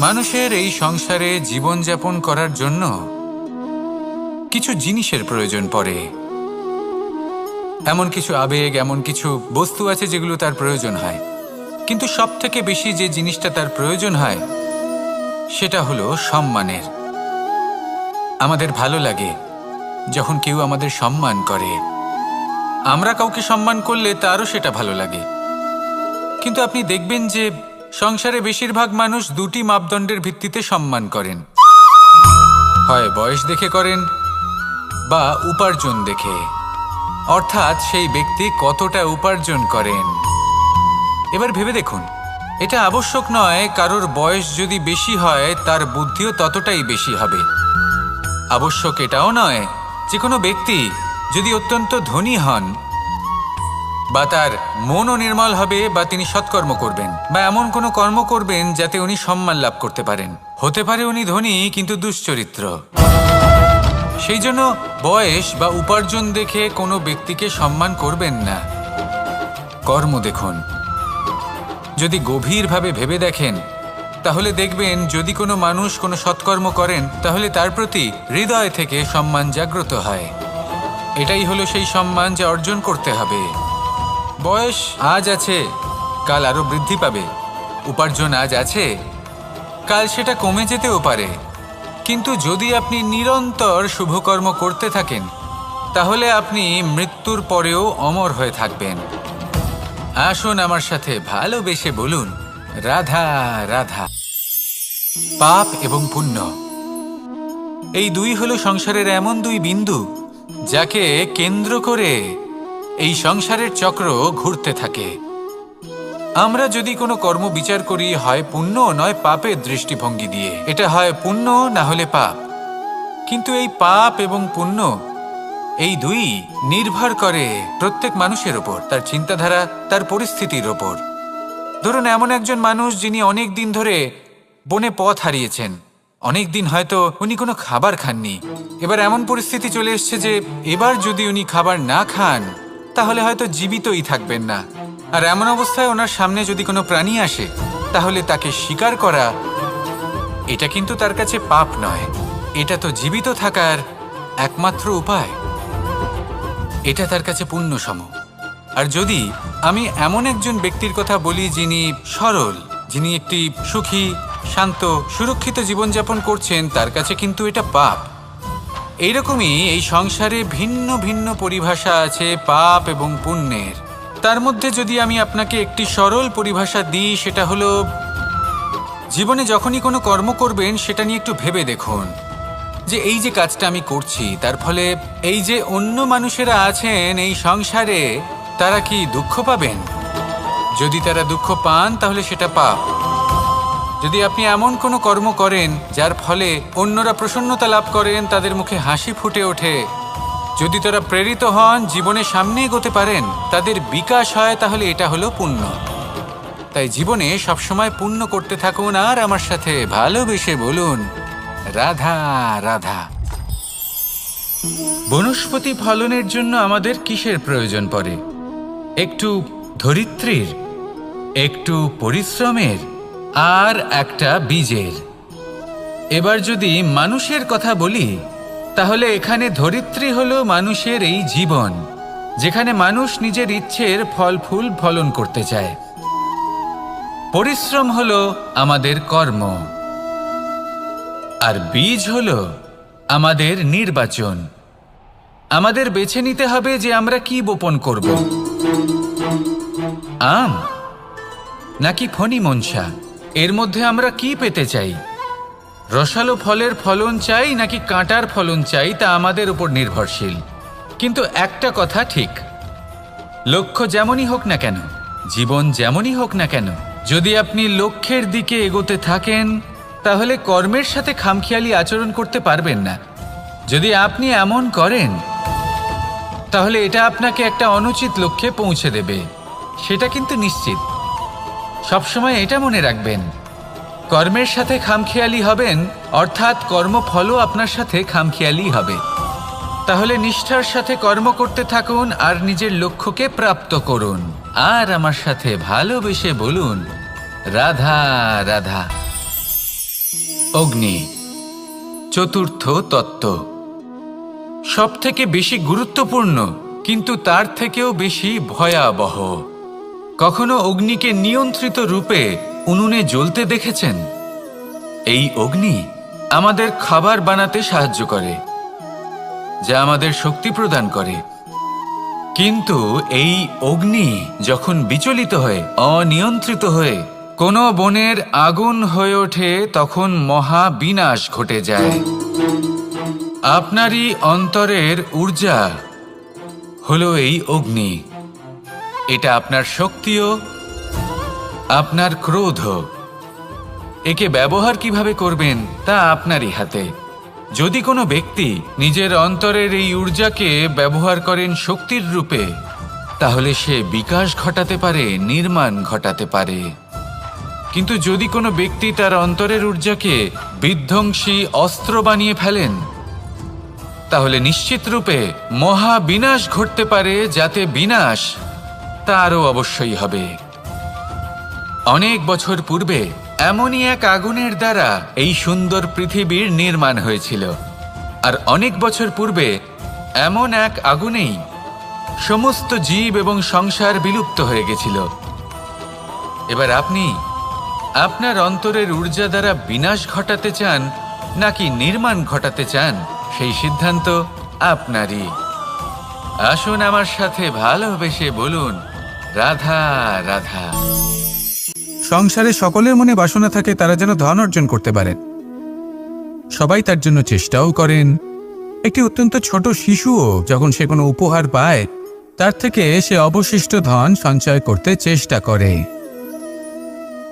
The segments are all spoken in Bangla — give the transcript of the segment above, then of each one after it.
মানুষের এই সংসারে জীবনযাপন করার জন্য কিছু জিনিসের প্রয়োজন পড়ে। এমন কিছু আবেগ, এমন কিছু বস্তু আছে যেগুলো তার প্রয়োজন হয়। কিন্তু সবথেকে বেশি যে জিনিসটা তার প্রয়োজন হয় সেটা হলো সম্মানের। আমাদের ভালো লাগে যখন কেউ আমাদের সম্মান করে। আমরা কাউকে সম্মান করলে তারও সেটা ভালো লাগে। কিন্তু আপনি দেখবেন যে সংসারে বেশিরভাগ মানুষ দুটি মাপদণ্ডের ভিত্তিতে সম্মান করেন। হয় বয়স দেখে করেন বা উপার্জন দেখে, অর্থাৎ সেই ব্যক্তি কতটা উপার্জন করেন। এবার ভেবে দেখুন, এটা আবশ্যক নয় কারোর বয়স যদি বেশি হয় তার বুদ্ধিও ততটাই বেশি হবে। আবশ্যক এটাও নয় যে কোনো ব্যক্তি যদি অত্যন্ত ধনী হন বা তার মনও নির্মল হবে বা তিনি সৎকর্ম করবেন বা এমন কোনো কর্ম করবেন যাতে উনি সম্মান লাভ করতে পারেন। হতে পারে উনি ধনী কিন্তু দুশ্চরিত্র। সেই জন্য বয়স বা উপার্জন দেখে কোনো ব্যক্তিকে সম্মান করবেন না। কর্ম দেখুন। যদি গভীরভাবে ভেবে দেখেন তাহলে দেখবেন যদি কোনো মানুষ কোনো সৎকর্ম করেন তাহলে তার প্রতি হৃদয় থেকে সম্মান জাগ্রত হয়। এটাই হলো সেই সম্মান যা অর্জন করতে হবে। বয়স আজ আছে, কাল আরো বৃদ্ধি পাবে। উপার্জন আজ আছে, কাল সেটা কমে যেতেও পারে। কিন্তু যদি আপনি নিরন্তর শুভকর্ম করতে থাকেন তাহলে আপনি মৃত্যুর পরেও অমর হয়ে থাকবেন। আসুন আমার সাথে ভালোবেসে বলুন, রাধা রাধা। পাপ এবং পুণ্য, এই দুই হলো সংসারের এমন দুই বিন্দু যাকে কেন্দ্র করে এই সংসারের চক্র ঘুরতে থাকে। আমরা যদি কোনো কর্ম বিচার করি হয় পুণ্য নয় পাপের দৃষ্টিভঙ্গি দিয়ে, এটা হয় পুণ্য না হলে পাপ। কিন্তু এই পাপ এবং পুণ্য এই দুই নির্ভর করে প্রত্যেক মানুষের ওপর, তার চিন্তাধারা, তার পরিস্থিতির ওপর। ধরুন এমন একজন মানুষ যিনি অনেক দিন ধরে বনে পথ হারিয়েছেন, অনেক দিন হয়তো উনি কোনো খাবার খাননি। এবার এমন পরিস্থিতি চলে এসছে যে এবার যদি উনি খাবার না খান তাহলে হয়তো জীবিতই থাকবেন না। আর এমন অবস্থায় ওনার সামনে যদি কোনো প্রাণী আসে তাহলে তাকে শিকার করা এটা কিন্তু তার কাছে পাপ নয়, এটা তো জীবিত থাকার একমাত্র উপায়। এটা তার কাছে পুণ্য সম। আর যদি আমি এমন একজন ব্যক্তির কথা বলি যিনি সরল, যিনি একটি সুখী, শান্ত, সুরক্ষিত জীবনযাপন করছেন, তার কাছে কিন্তু এটা পাপ। এইরকমই এই সংসারে ভিন্ন ভিন্ন পরিভাষা আছে পাপ এবং পুণ্যের। তার মধ্যে যদি আমি আপনাকে একটি সরল পরিভাষা দিই সেটা হলো, জীবনে যখনই কোনো কর্ম করবেন সেটা নিয়ে একটু ভেবে দেখুন যে এই যে কাজটা আমি করছি তার ফলে এই যে অন্য মানুষেরা আছেন এই সংসারে তারা কি দুঃখ পাবেন? যদি তারা দুঃখ পান তাহলে সেটা পাপ। যদি আপনি এমন কোনো কর্ম করেন যার ফলে অন্যরা প্রসন্নতা লাভ করেন, তাদের মুখে হাসি ফুটে ওঠে, যদি তারা প্রেরিত হন, জীবনে সামনে এগোতে পারেন, তাদের বিকাশ হয়, তাহলে এটা হলো পুণ্য। তাই জীবনে সবসময় পুণ্য করতে থাকুন আর আমার সাথে ভালোবেসে বলুন, রাধা রাধা। বনস্পতি ফলনের জন্য আমাদের কিসের প্রয়োজন পড়ে? একটু ধরিত্রীর, একটু পরিশ্রমের আর একটা বীজের। এবার যদি মানুষের কথা বলি তাহলে এখানে ধরিত্রী হলো মানুষের এই জীবন, যেখানে মানুষ নিজের ইচ্ছের ফল ফুল ফলন করতে চায়। পরিশ্রম হলো আমাদের কর্ম, আর বীজ হলো আমাদের নির্বাচন। আমাদের বেছে নিতে হবে যে আমরা কি বপন করব, আম নাকি ফণি মনসা। এর মধ্যে আমরা কি পেতে চাই? রসালো ফলের ফলন চাই নাকি কাঁটার ফলন চাই, তা আমাদের উপর নির্ভরশীল। কিন্তু একটা কথা ঠিক, লক্ষ্য যেমনই হোক না কেন, জীবন যেমনই হোক না কেন, যদি আপনি লক্ষ্যের দিকে এগোতে থাকেন তাহলে কর্মের সাথে খামখেয়ালি আচরণ করতে পারবেন না। যদি আপনি এমন করেন তাহলে এটা আপনাকে একটা অনুচিত লক্ষ্যে পৌঁছে দেবে, সেটা কিন্তু নিশ্চিত। সবসময় এটা মনে রাখবেন, কর্মের সাথে খামখেয়ালি হবেন অর্থাৎ কর্মফলও আপনার সাথে খামখেয়ালি হবে। তাহলে নিষ্ঠার সাথে কর্ম করতে থাকুন আর নিজের লক্ষ্যকে প্রাপ্ত করুন। আর আমার সাথে ভালোবেসে বলুন, রাধা রাধা। অগ্নি, চতুর্থ তত্ত্ব, সব থেকে বেশি গুরুত্বপূর্ণ কিন্তু তার থেকেও বেশি ভয়াবহ। কখনো অগ্নিকে নিয়ন্ত্রিত রূপে উনুনে জ্বলতে দেখেছেন? এই অগ্নি আমাদের খাবার বানাতে সাহায্য করে, যা আমাদের শক্তি প্রদান করে। কিন্তু এই অগ্নি যখন বিচলিত হয়ে, অনিয়ন্ত্রিত হয়ে কোনো বনের আগুন হয়ে ওঠে, তখন মহা বিনাশ ঘটে যায়। আপনারই অন্তরের ঊর্জা হলো এই অগ্নি। এটা আপনার শক্তিও, আপনার ক্রোধ। একে ব্যবহার কিভাবে করবেন তা আপনারই হাতে। যদি কোনো ব্যক্তি নিজের অন্তরের এই ঊর্জাকে ব্যবহার করেন শক্তির রূপে, তাহলে সে বিকাশ ঘটাতে পারে, নির্মাণ ঘটাতে পারে। কিন্তু যদি কোনো ব্যক্তি তার অন্তরের ঊর্জাকে বিধ্বংসী অস্ত্র বানিয়ে ফেলেন, তাহলে নিশ্চিত রূপে মহা বিনাশ ঘটতে পারে, যাতে বিনাশ তারও অবশ্যই হবে। অনেক বছর পূর্বে এমনই এক আগুনের দ্বারা এই সুন্দর পৃথিবীর নির্মাণ হয়েছিল। আর অনেক বছর পূর্বে এমন এক আগুনেই সমস্ত জীব এবং সংসার বিলুপ্ত হয়ে গেছিল। এবার আপনি আপনার অন্তরের ঊর্জা দ্বারা বিনাশ ঘটাতে চান নাকি নির্মাণ ঘটাতে চান, সেই সিদ্ধান্ত আপনারই। আসুন আমার সাথে ভালোবেসে বলুন, রাধা রাধা। সংসারে সকলের মনে বাসনা থাকে তারা যেন ধন অর্জন করতে পারেন। সবাই তার জন্য চেষ্টাও করেন। একটি অত্যন্ত ছোট শিশুও যখন সে কোনো উপহার পায়, তার থেকে সে অবশিষ্ট ধন সঞ্চয় করতে চেষ্টা করে।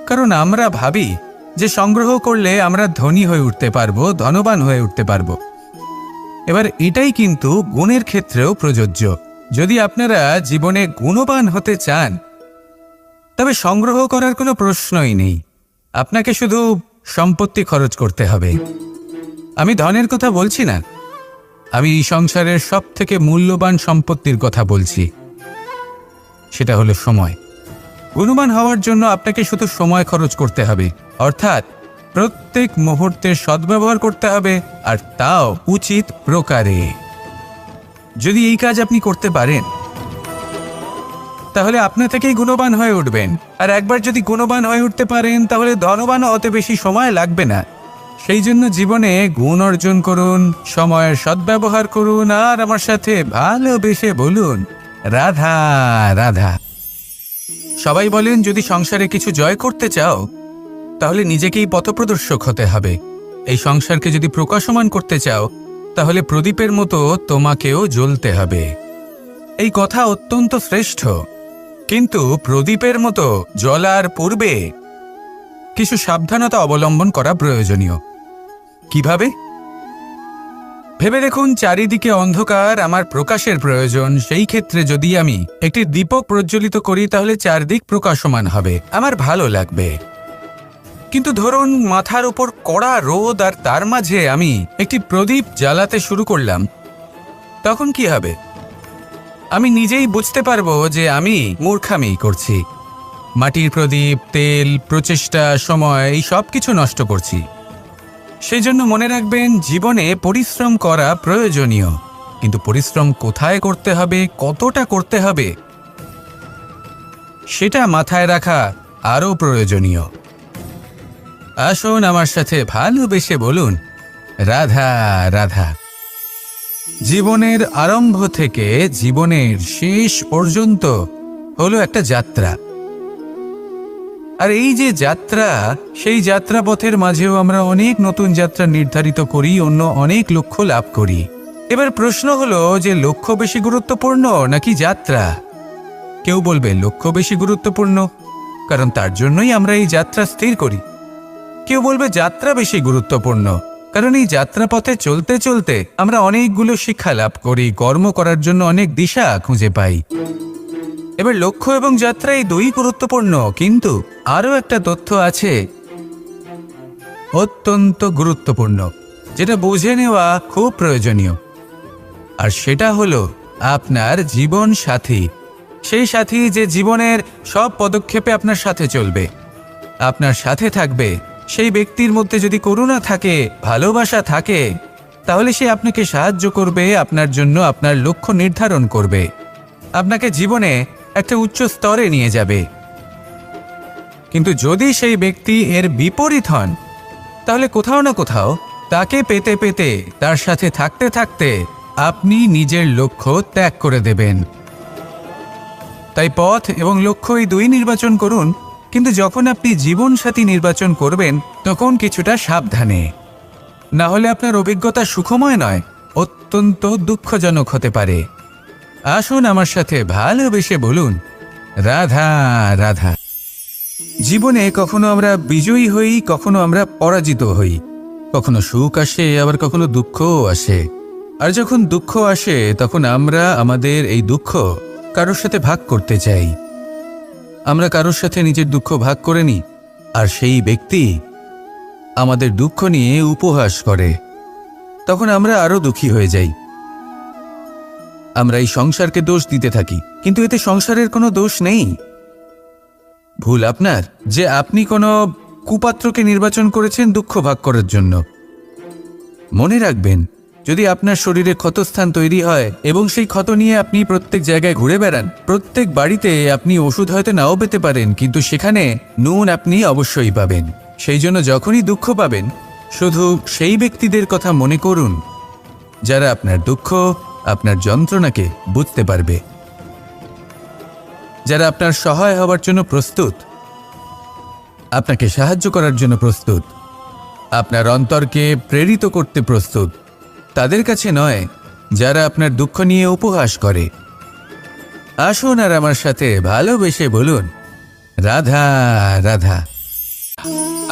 কারণ আমরা ভাবি যে সংগ্রহ করলে আমরা ধনী হয়ে উঠতে পারবো, ধনবান হয়ে উঠতে পারবো। এবার এটাই কিন্তু গুণের ক্ষেত্রেও প্রযোজ্য। যদি আপনারা জীবনে গুণবান হতে চান, তবে সংগ্রহ করার কোনো প্রশ্নই নেই। আপনাকে শুধু সম্পত্তি খরচ করতে হবে। আমি ধনের কথা বলছি না, আমি এই সংসারের সব থেকে মূল্যবান সম্পত্তির কথা বলছি। সেটা হলো সময়। গুণবান হওয়ার জন্য আপনাকে শুধু সময় খরচ করতে হবে, অর্থাৎ প্রত্যেক মুহূর্তের সদ্ব্যবহার করতে হবে, আর তাও উচিত প্রকারে। যদি এই কাজ আপনি করতে পারেন, তাহলে আপনা থেকেই গুণবান হয়ে উঠবেন। আর একবার যদি গুণবান হয়ে উঠতে পারেন, তাহলে ধনবানও অত বেশি সময় লাগবে না। সেই জন্য জীবনে গুণ অর্জন করুন, সময়ের সদ্ব্যবহার করুন, আর আমার সাথে ভালোবেসে বলুন, রাধা রাধা। সবাই বলেন, যদি সংসারে কিছু জয় করতে চাও, তাহলে নিজেকেই পথপ্রদর্শক হতে হবে। এই সংসারকে যদি প্রকাশমান করতে চাও, তাহলে প্রদীপের মতো তোমাকেও জ্বলতে হবে। এই কথা অত্যন্ত শ্রেষ্ঠ, কিন্তু প্রদীপের মতো জ্বলার পূর্বে কিছু সাবধানতা অবলম্বন করা প্রয়োজনীয়। কিভাবে? ভেবে দেখুন, চারিদিকে অন্ধকার, আমার প্রকাশের প্রয়োজন। সেই ক্ষেত্রে যদি আমি একটি দীপক প্রজ্বলিত করি, তাহলে চারদিক প্রকাশমান হবে, আমার ভালো লাগবে। কিন্তু ধরুন মাথার উপর কড়া রোদ, আর তার মাঝে আমি একটি প্রদীপ জ্বালাতে শুরু করলাম, তখন কি হবে? আমি নিজেই বুঝতে পারবো যে আমি মূর্খামি করছি। মাটির প্রদীপ, তেল, প্রচেষ্টা, সময়, এই সব কিছু নষ্ট করছি। সেই জন্য মনে রাখবেন, জীবনে পরিশ্রম করা প্রয়োজনীয়, কিন্তু পরিশ্রম কোথায় করতে হবে, কতটা করতে হবে, সেটা মাথায় রাখা আরও প্রয়োজনীয়। আসুন আমার সাথে ভালোবেসে বলুন, রাধা রাধা। জীবনের আরম্ভ থেকে জীবনের শেষ পর্যন্ত হলো একটা যাত্রা। আর এই যে যাত্রা, সেই যাত্রাপথের মাঝেও আমরা অনেক নতুন যাত্রা নির্ধারিত করি, অন্য অনেক লক্ষ্য লাভ করি। এবার প্রশ্ন হলো যে লক্ষ্য বেশি গুরুত্বপূর্ণ নাকি যাত্রা? কেউ বলবে লক্ষ্য বেশি গুরুত্বপূর্ণ, কারণ তার জন্যই আমরা এই যাত্রা স্থির করি। কেউ বলবে যাত্রা বেশি গুরুত্বপূর্ণ, কারণ এই যাত্রাপথে চলতে চলতে আমরা অনেকগুলো শিক্ষা লাভ করি, কর্ম করার জন্য অনেক দিশা খুঁজে পাই। এবার লক্ষ্য এবং যাত্রা এই দুই গুরুত্বপূর্ণ, কিন্তু আরও একটা তথ্য আছে অত্যন্ত গুরুত্বপূর্ণ, যেটা বুঝে নেওয়া খুব প্রয়োজনীয়। আর সেটা হলো আপনার জীবন সাথী। সেই সাথী যে জীবনের সব পদক্ষেপে আপনার সাথে চলবে, আপনার সাথে থাকবে সেই ব্যক্তির মধ্যে যদি করুণা থাকে, ভালোবাসা থাকে, তাহলে সে আপনাকে সাহায্য করবে, আপনার জন্য আপনার লক্ষ্য নির্ধারণ করবে, আপনাকে জীবনে একটা উচ্চ স্তরে নিয়ে যাবে। কিন্তু যদি সেই ব্যক্তি এর বিপরীত হন, তাহলে কোথাও না কোথাও তাকে পেতে পেতে, তার সাথে থাকতে থাকতে আপনি নিজের লক্ষ্য ত্যাগ করে দেবেন। তাই পথ এবং লক্ষ্য এই দুই নির্বাচন করুন, কিন্তু যখন আপনি জীবনসাথী নির্বাচন করবেন তখন কিছুটা সাবধানে, না হলে আপনার অভিজ্ঞতা সুখময় নয়, অত্যন্ত দুঃখজনক হতে পারে। আসুন আমার সাথে ভালোবেসে বলুন, রাধা রাধা। জীবনে কখনো আমরা বিজয়ী হই, কখনো আমরা পরাজিত হই, কখনো সুখ আসে, আবার কখনো দুঃখও আসে। আর যখন দুঃখ আসে তখন আমরা আমাদের এই দুঃখ কারোর সাথে ভাগ করতে চাই। আমরা কারোর সাথে নিজের দুঃখ ভাগ করে নিই, আর সেই ব্যক্তি আমাদের দুঃখ নিয়ে উপহাস করে। তখন আমরা আরো দুঃখী হয়ে যাই। আমরা এই সংসারকে দোষ দিতে থাকি, কিন্তু এতে সংসারের কোনো দোষ নেই। ভুল আপনার যে আপনি কোনো কুপাত্রকে নির্বাচন করেছেন দুঃখ ভাগ করার জন্য। মনে রাখবেন, যদি আপনার শরীরে ক্ষতস্থান তৈরি হয় এবং সেই ক্ষত নিয়ে আপনি প্রত্যেক জায়গায় ঘুরে বেড়ান, প্রত্যেক বাড়িতে আপনি ওষুধ হয়তো নাও পেতে পারেন, কিন্তু সেখানে নুন আপনি অবশ্যই পাবেন। সেই জন্য যখনই দুঃখ পাবেন, শুধু সেই ব্যক্তিদের কথা মনে করুন যারা আপনার দুঃখ, আপনার যন্ত্রণাকে বুঝতে পারবে, যারা আপনার সহায় হবার জন্য প্রস্তুত, আপনাকে সাহায্য করার জন্য প্রস্তুত, আপনার অন্তরকে প্রেরিত করতে প্রস্তুত। তাদের কাছে নয় যারা আপনার দুঃখ নিয়ে উপহাস করে। আসুন আর আমার সাথে ভালোবেসে বলুন, রাধা রাধা।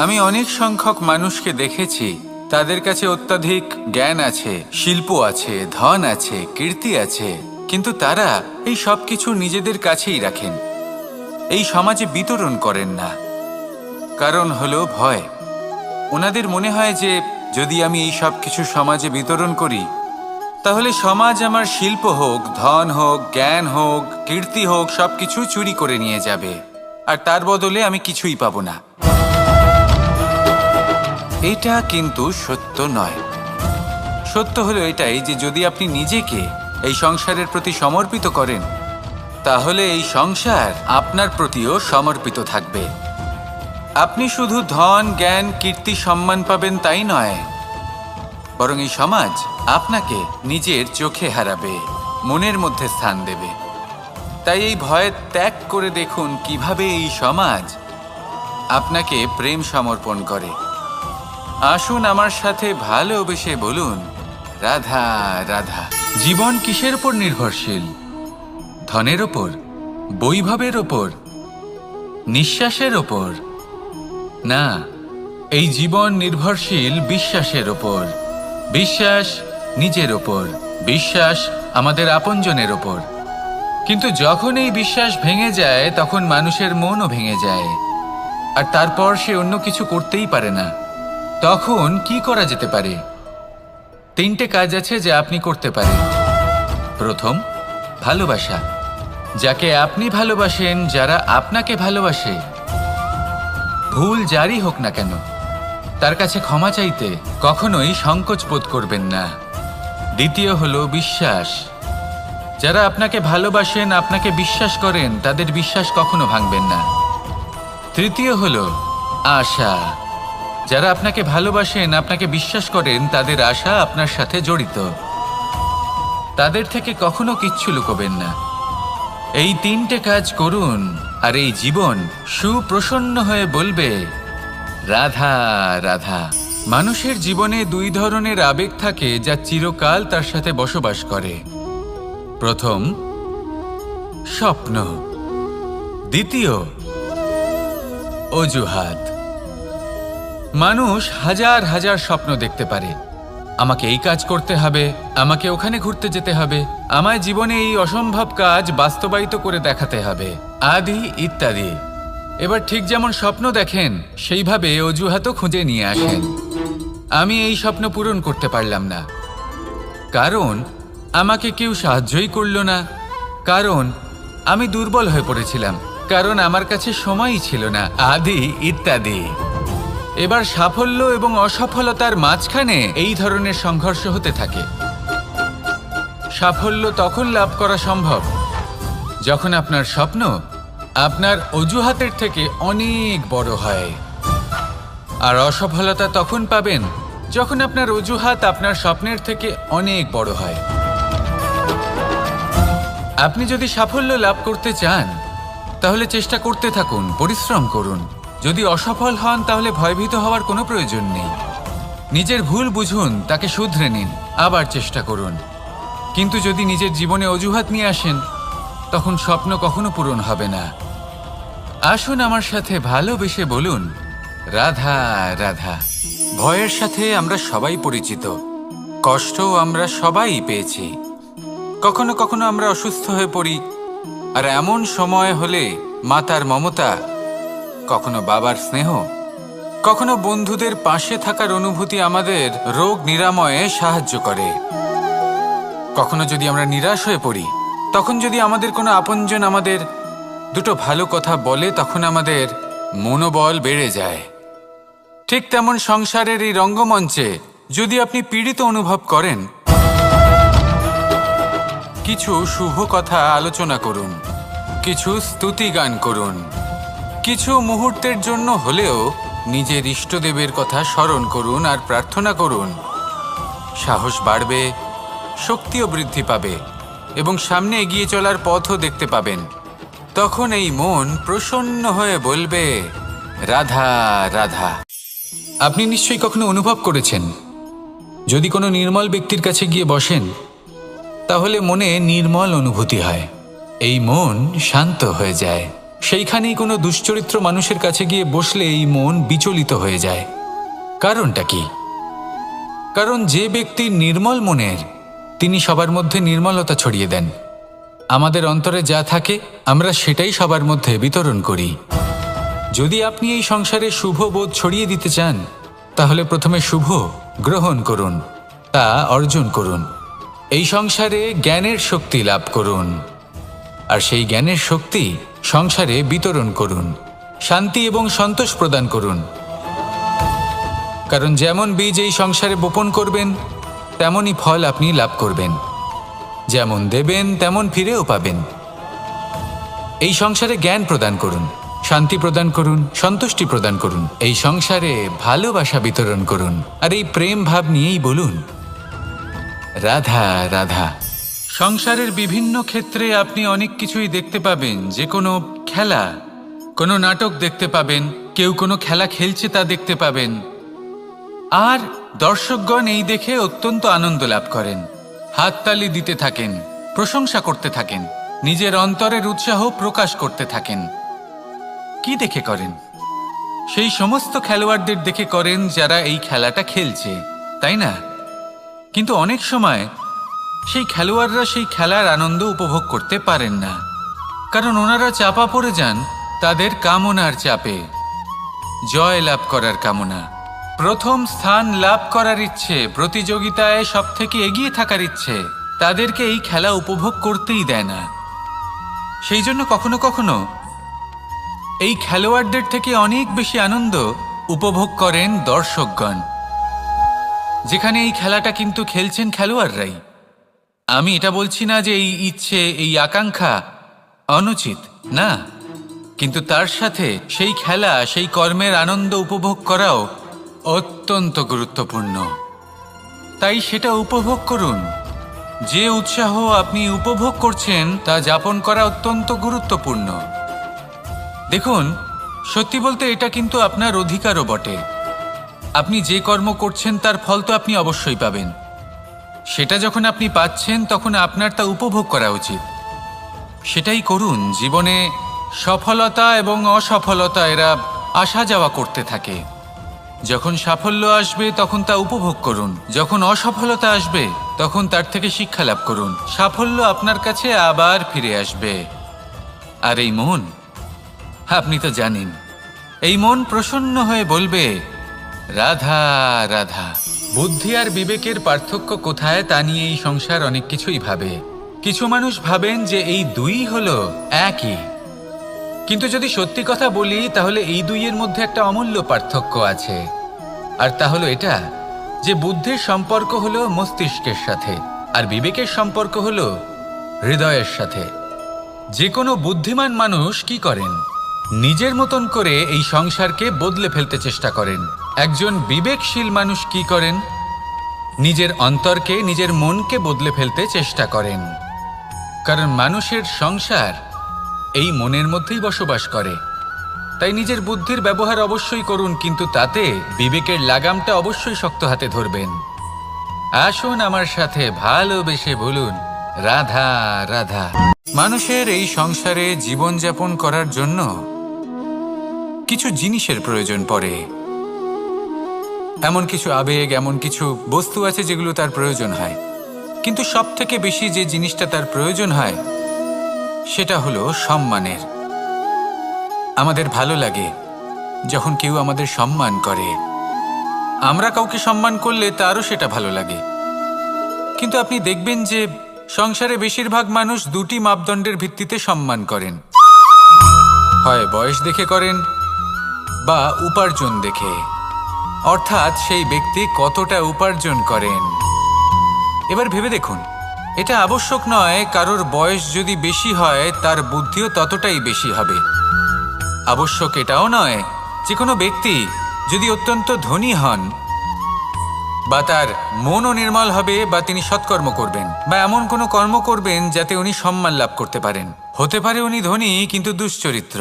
আমি অনেক সংখ্যক মানুষকে দেখেছি, তাদের কাছে অত্যাধিক জ্ঞান আছে, শিল্প আছে, ধন আছে, কীর্তি আছে, কিন্তু তারা এই সব কিছু নিজেদের কাছেই রাখেন, এই সমাজে বিতরণ করেন না। কারণ হলো ভয়। ওনাদের মনে হয় যে যদি আমি এই সব কিছু সমাজে বিতরণ করি, তাহলে সমাজ আমার শিল্প হোক, ধন হোক, জ্ঞান হোক, কীর্তি হোক, সবকিছু চুরি করে নিয়ে যাবে, আর তার বদলে আমি কিছুই পাবো না। এটা কিন্তু সত্য নয়। সত্য হলো এটাই যে যদি আপনি নিজেকে এই সংসারের প্রতি সমর্পিত করেন, তাহলে এই সংসার আপনার প্রতিও সমর্পিত থাকবে। আপনি শুধু ধন, জ্ঞান, কীর্তি, সম্মান পাবেন তাই নয়, বরং এই সমাজ আপনাকে নিজের চোখে হারাবে, মনের মধ্যে স্থান দেবে। তাই এই ভয় ত্যাগ করে দেখুন কিভাবে এই সমাজ আপনাকে প্রেম সমর্পণ করে। আসুন আমার সাথে ভালোবেসে বলুন, রাধা রাধা। জীবন কিসের উপর নির্ভরশীল? ধনের ওপর, বৈভবের ওপর, নিঃশ্বাসের ওপর? না, এই জীবন নির্ভরশীল বিশ্বাসের ওপর। বিশ্বাস নিজের ওপর, বিশ্বাস আমাদের আপনজনের ওপর। কিন্তু যখন এই বিশ্বাস ভেঙে যায়, তখন মানুষের মনও ভেঙে যায়, আর তারপর সে অন্য কিছু করতেই পারে না। তখন কি করা যেতে পারে? 3টে কাজ আছে যা আপনি করতে পারেন। প্রথম, ভালোবাসা। যাকে আপনি ভালোবাসেন, যারা আপনাকে ভালোবাসে, ভুল যারই হোক না কেন, তার কাছে ক্ষমা চাইতে কখনোই সংকোচ বোধ করবেন না। দ্বিতীয় হলো বিশ্বাস। যারা আপনাকে ভালোবাসেন, আপনাকে বিশ্বাস করেন, তাদের বিশ্বাস কখনো ভাঙবেন না। তৃতীয় হলো আশা। যারা আপনাকে ভালোবাসেন, আপনাকে বিশ্বাস করেন, তাদের আশা আপনার সাথে জড়িত। তাদের থেকে কখনো কিচ্ছু লুকোবেন না। এই 3টে কাজ করুন, আর এই জীবন সুপ্রসন্ন হয়ে বলবে, রাধা রাধা। মানুষের জীবনে 2 ধরনের আবেগ থাকে যা চিরকাল তার সাথে বসবাস করে। প্রথম, স্বপ্ন। দ্বিতীয়, অজুহাত। মানুষ হাজার হাজার স্বপ্ন দেখতে পারে। আমাকে এই কাজ করতে হবে, আমাকে ওখানে ঘুরতে যেতে হবে, আমায় জীবনে এই অসম্ভব কাজ বাস্তবায়িত করে দেখাতে হবে, আদি ইত্যাদি। এবার ঠিক যেমন স্বপ্ন দেখেন, সেইভাবে অজুহাতও খুঁজে নিয়ে আসেন। আমি এই স্বপ্ন পূরণ করতে পারলাম না, কারণ আমাকে কেউ সাহায্যই করলো না, কারণ আমি দুর্বল হয়ে পড়েছিলাম, কারণ আমার কাছে সময়ই ছিল না, আদি ইত্যাদি। এবার সাফল্য এবং অসফলতার মাঝখানে এই ধরনের সংঘর্ষ হতে থাকে। সাফল্য তখন লাভ করা সম্ভব যখন আপনার স্বপ্ন আপনার অজুহাতের থেকে অনেক বড় হয়, আর অসফলতা তখন পাবেন যখন আপনার অজুহাত আপনার স্বপ্নের থেকে অনেক বড় হয়। আপনি যদি সাফল্য লাভ করতে চান তাহলে চেষ্টা করতে থাকুন, পরিশ্রম করুন। যদি অসফল হন তাহলে ভয়ভীত হওয়ার কোনো প্রয়োজন নেই। নিজের ভুল বুঝুন, তাকে শুধরে নিন, আবার চেষ্টা করুন। কিন্তু যদি নিজের জীবনে অজুহাত নিয়ে আসেন তখন স্বপ্ন কখনো পূরণ হবে না। আসুন আমার সাথে ভালোবেসে বলুন, রাধা রাধা। ভয়ের সাথে আমরা সবাই পরিচিত, কষ্টও আমরা সবাই পেয়েছি। কখনো কখনো আমরা অসুস্থ হয়ে পড়ি, আর এমন সময় হলে মাতার মমতা, কখনো বাবার স্নেহ, কখনো বন্ধুদের পাশে থাকার অনুভূতি আমাদের রোগ নিরাময়ে সাহায্য করে। কখনো যদি আমরা নিরাশ হয়ে পড়ি, তখন যদি আমাদের কোনো আপনজন আমাদের দুটো ভালো কথা বলে, তখন আমাদের মনোবল বেড়ে যায়। ঠিক তেমন সংসারের এই রঙ্গমঞ্চে যদি আপনি পীড়িত অনুভব করেন, কিছু শুভ কথা আলোচনা করুন, কিছু স্তুতি গান করুন, কিছু মুহূর্তের জন্য হলেও নিজের ইষ্টদেবের কথা স্মরণ করুন আর প্রার্থনা করুন। সাহস বাড়বে, শক্তিও বৃদ্ধি পাবে এবং সামনে এগিয়ে চলার পথও দেখতে পাবেন। তখন এই মন প্রসন্ন হয়ে বলবে, রাধা রাধা। আপনি নিশ্চয়ই কখনো অনুভব করেছেন, যদি কোনো নির্মল ব্যক্তির কাছে গিয়ে বসেন তাহলে মনে নির্মল অনুভূতি হয়, এই মন শান্ত হয়ে যায়। সেইখানেই কোনো দুশ্চরিত্র মানুষের কাছে গিয়ে বসলে এই মন বিচলিত হয়ে যায়। কারণটা কি? কারণ যে ব্যক্তি নির্মল মনের, তিনি সবার মধ্যে নির্মলতা ছড়িয়ে দেন। আমাদের অন্তরে যা থাকে আমরা সেটাই সবার মধ্যে বিতরণ করি। যদি আপনি এই সংসারে শুভ বোধ ছড়িয়ে দিতে চান তাহলে প্রথমে শুভ গ্রহণ করুন, তা অর্জন করুন। এই সংসারে জ্ঞানের শক্তি লাভ করুন, আর সেই জ্ঞানের শক্তি সংসারে বিতরণ করুন। শান্তি এবং সন্তোষ প্রদান করুন, কারণ যেমন বীজ এই সংসারে বপন করবেন তেমনই ফল আপনি লাভ করবেন। যেমন দেবেন তেমন ফিরেও পাবেন। এই সংসারে জ্ঞান প্রদান করুন, শান্তি প্রদান করুন, সন্তুষ্টি প্রদান করুন। এই সংসারে ভালোবাসা বিতরণ করুন, আর এই প্রেম ভাব নিয়েই বলুন, রাধা রাধা। সংসারের বিভিন্ন ক্ষেত্রে আপনি অনেক কিছুই দেখতে পাবেন। যে কোনো খেলা, কোনো নাটক দেখতে পাবেন, কেউ কোনো খেলা খেলছে তা দেখতে পাবেন, আর দর্শকগণ এই দেখে অত্যন্ত আনন্দ লাভ করেন, হাততালি দিতে থাকেন, প্রশংসা করতে থাকেন, নিজের অন্তরের উৎসাহ প্রকাশ করতে থাকেন। কি দেখে করেন? সেই সমস্ত খেলোয়াড়দের দেখে করেন যারা এই খেলাটা খেলছে, তাই না? কিন্তু অনেক সময় সেই খেলোয়াড়রা সেই খেলার আনন্দ উপভোগ করতে পারেন না, কারণ ওনারা চাপা পড়ে যান তাদের কামনার চাপে। জয় লাভ করার কামনা, প্রথম স্থান লাভ করার ইচ্ছে, প্রতিযোগিতায় সব থেকে এগিয়ে থাকার ইচ্ছে তাদেরকে এই খেলা উপভোগ করতেই দেয় না। সেই জন্য কখনো কখনো এই খেলোয়াড়দের থেকে অনেক বেশি আনন্দ উপভোগ করেন দর্শকগণ, যেখানে এই খেলাটা কিন্তু খেলছেন খেলোয়াড়রাই। আমি এটা বলছি না যে এই ইচ্ছে, এই আকাঙ্ক্ষা অনুচিত না, কিন্তু তার সাথে সেই খেলা, সেই কর্মের আনন্দ উপভোগ করাও অত্যন্ত গুরুত্বপূর্ণ। তাই সেটা উপভোগ করুন। যে উৎসাহ আপনি উপভোগ করছেন তা যাপন করা অত্যন্ত গুরুত্বপূর্ণ। দেখুন, সত্যি বলতে এটা কিন্তু আপনার অধিকারও বটে। আপনি যে কর্ম করছেন তার ফল তো আপনি অবশ্যই পাবেন। সেটা যখন আপনি পাচ্ছেন তখন আপনার তা উপভোগ করা উচিত। সেটাই করুন। জীবনে সফলতা এবং অসফলতা এরা আসা যাওয়া করতে থাকে। যখন সাফল্য আসবে তখন তা উপভোগ করুন, যখন অসফলতা আসবে তখন তার থেকে শিক্ষা লাভ করুন। সাফল্য আপনার কাছে আবার ফিরে আসবে। আর এই মন, আপনি তো জানেন, এই মন প্রসন্ন হয়ে বলবে, রাধা রাধা। বুদ্ধি আর বিবেকের পার্থক্য কোথায় তা নিয়ে এই সংসার অনেক কিছুই ভাবে। কিছু মানুষ ভাবেন যে এই দুই হলো একই, কিন্তু যদি সত্যি কথা বলি তাহলে এই দুইয়ের মধ্যে একটা অমূল্য পার্থক্য আছে, আর তা হলো এটা যে বুদ্ধির সম্পর্ক হলো মস্তিষ্কের সাথে আর বিবেকের সম্পর্ক হলো হৃদয়ের সাথে। যে কোনো বুদ্ধিমান মানুষ কি করেন? নিজের মতন করে এই সংসারকে বদলে ফেলতে চেষ্টা করেন। একজন বিবেকশীল মানুষ কি করেন? নিজের অন্তরকে, নিজের মনকে বদলে ফেলতে চেষ্টা করেন। কারণ মানুষের সংসার এই মনের মধ্যেই বসবাস করে। তাই নিজের বুদ্ধির ব্যবহার অবশ্যই করুন, কিন্তু তাতে বিবেকের লাগামটা অবশ্যই শক্ত হাতে ধরবেন। আসুন আমার সাথে ভালোবেসে বলুন, রাধা রাধা। মানুষের এই সংসারে জীবনযাপন করার জন্য কিছু জিনিসের প্রয়োজন পড়ে। এমন কিছু আবেগ, এমন কিছু বস্তু আছে যেগুলো তার প্রয়োজন হয়। কিন্তু সব থেকে বেশি যে জিনিসটা তার প্রয়োজন হয় সেটা হলো সম্মানের। আমাদের ভালো লাগে যখন কেউ আমাদের সম্মান করে। আমরা কাউকে সম্মান করলে তারও সেটা ভালো লাগে। কিন্তু আপনি দেখবেন যে সংসারে বেশিরভাগ মানুষ দুটি মাপদণ্ডের ভিত্তিতে সম্মান করেন। হয় বয়স দেখে করেন বা উপার্জন দেখে, অর্থাৎ সেই ব্যক্তি কতটা উপার্জন করেন। এবার ভেবে দেখুন, এটা আবশ্যক নয় কারোর বয়স যদি বেশি হয় তার বুদ্ধিও ততটাই বেশি হবে। আবশ্যক এটাও নয় যে কোনো ব্যক্তি যদি অত্যন্ত ধনী হন বা তার মনও নির্মল হবে বা তিনি সৎকর্ম করবেন বা এমন কোনো কর্ম করবেন যাতে উনি সম্মান লাভ করতে পারেন। হতে পারে উনি ধনী কিন্তু দুশ্চরিত্র।